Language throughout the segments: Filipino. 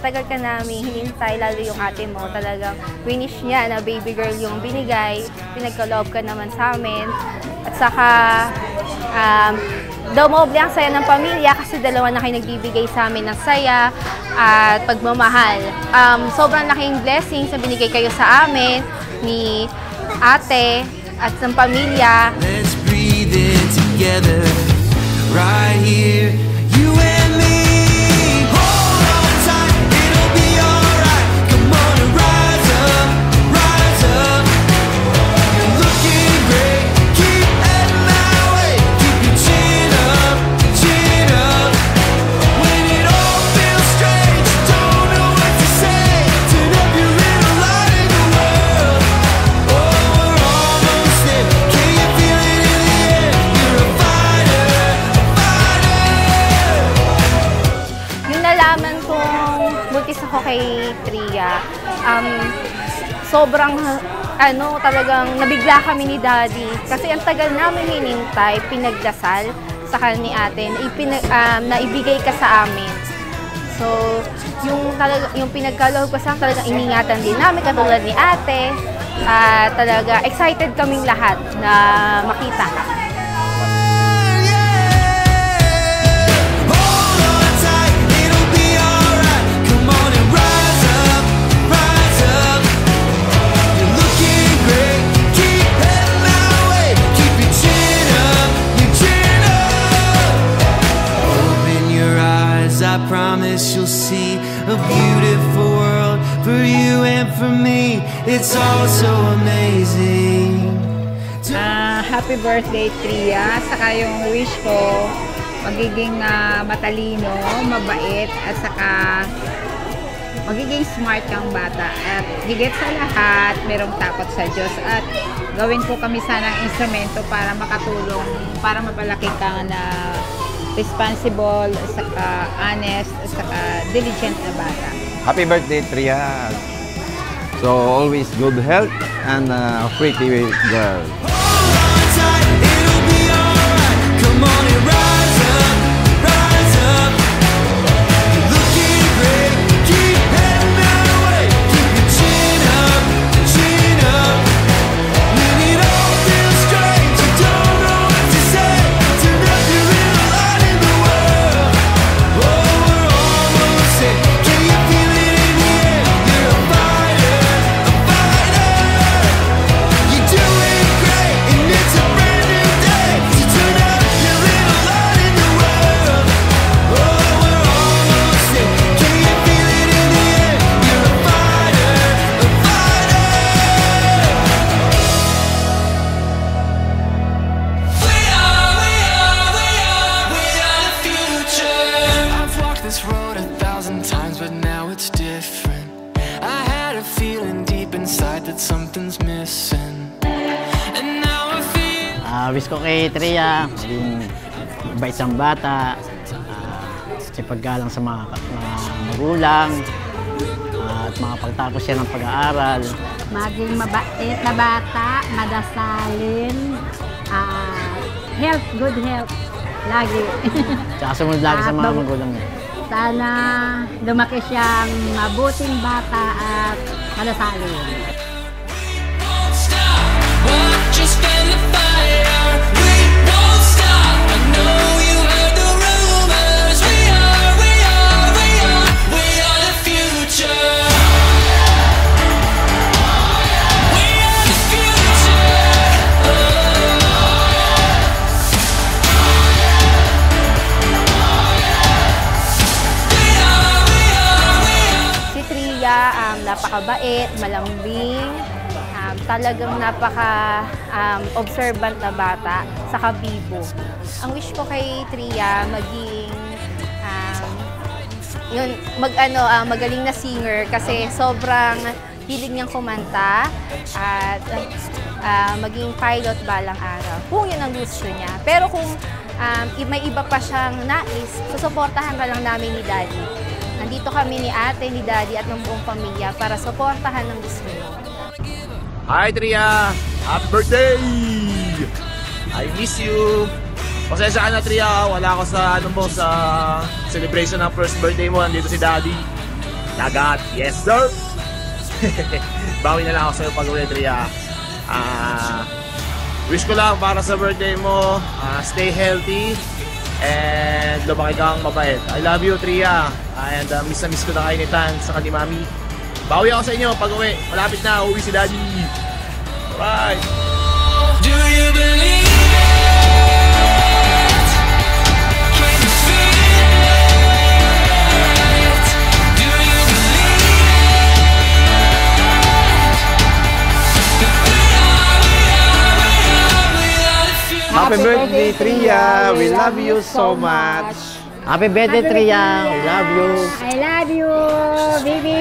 matagal ka namin hinintay, lalo yung ate mo, talagang winish niya na baby girl yung binigay, pinagkaloob ka naman sa amin. At saka, dumoble ang saya ng pamilya kasi dalawa na kayo nagbibigay sa amin ng saya at pagmamahal. Sobrang laking blessings na binigay kayo sa amin ni ate at ng pamilya. Let's breathe it together right here, you and me. Hold on tight, it'll be alright. Come on and rise up, rise up. You're looking great, keep heading that way. Keep your chin up, chin up. When it all feels strange, don't know what to say. Turn up your little light in the world. Oh, we're almost there. Can you feel it in the air? You're a fighter, a fighter. Yung nalaman kong buntis ako kay Tria, sobrang talagang nabigla kami ni Daddy. Kasi ang tagal namin hinintay, pinagdasal sa kanya ni ate, na ibigay ka sa amin. So, yung pinagkaloob ko sa akin, talagang iningatan din namin katulad ni ate. Talaga excited kaming lahat na makita ka. Hold on tight, it'll be alright. Come on and rise up, rise up. You're looking great, keep heading that way. Keep your chin up, your chin up. Open your eyes, I promise you'll see a beautiful world for you and for me. It's all so amazing. Happy birthday, Tria. Saka yung wish ko, magiging matalino, mabait, at saka magiging smart kang bata. At higit sa lahat, merong takot sa Diyos. At gawin ko kami sana ng instrumento para makatulong, para mapalaki kang na responsible, at saka honest, at saka diligent na bata. Happy birthday, Tria. So always good health and pretty girl. It'll be alright. Come on and rise up, rise up. You're looking great, keep heading that way. Keep your chin up, chin up. When it all feels strange, you don't know what to say. Turn up your little light in the world. Oh, we're almost there. Can you feel it in the air? You're a fighter, a fighter. You're doing great, and it's a brand new day. So turn up your little light in the world. Oh, we're almost there. Can you feel it in the air? You're a fighter, a fighter. We are the future. I've walked this road 1,000 times, but now it's different. I had a feeling deep inside that something's missing. And now I feel Wish ko kay Tria, maging mabait siyang bata, sipaggalang sa mga magulang, at makapagtapos siya ng pag-aaral. Maging mabait na bata, madasalin, health, good health, lagi. Tsaka sumunod lagi sa mga magulang niya. Sana lumaki siyang mabuting bata at madasalin. won't stop. Watch us fan the fire. We won't stop. I know you heard the rumors. We are the future. We are the future. Si Tria, napakabait, malambing, talagang napaka-observant na bata, saka bibo. Ang wish ko kay Tria, maging magaling na singer kasi sobrang hilig niyang kumanta at maging pilot balang araw. Kung yun ang gusto niya. Pero kung may iba pa siyang nais, susuportahan ka lang namin ni Daddy. Nandito kami ni ate, ni Daddy at ng buong pamilya para suportahan ang gusto niyo. Hi Tria! Happy birthday! I miss you! Pasensya ka na Tria, wala ako sa sa celebration ng first birthday mo, nandito si Daddy. Dagat. Yes, sir! Bawi na lang ako sa'yo pag-uwi, Tria. Wish ko lang para sa birthday mo, stay healthy, and lumaki kang mabait. I love you, Tria. And miss na miss ko na kayo ni Tan sa ni Mami. Bawi ako sa inyo pag-uwi. Malapit na, uwi si Daddy. Alright! Do you believe it? Can you feel it? Do you believe it? Happy birthday, Tria! We love you so much! Happy birthday, Tria! We love you! I love you, baby!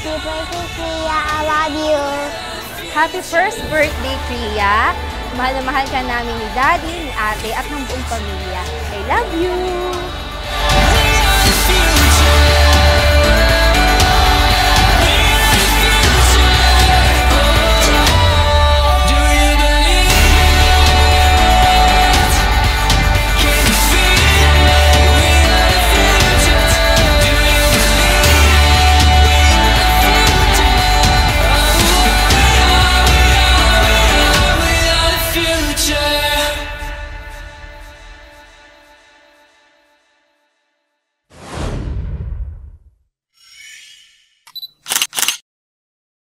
Happy birthday, Priya. I love you. Happy first birthday, Priya. Mahal na mahal ka namin ni Daddy, ni Ate, at ng buong pamilya. I love you!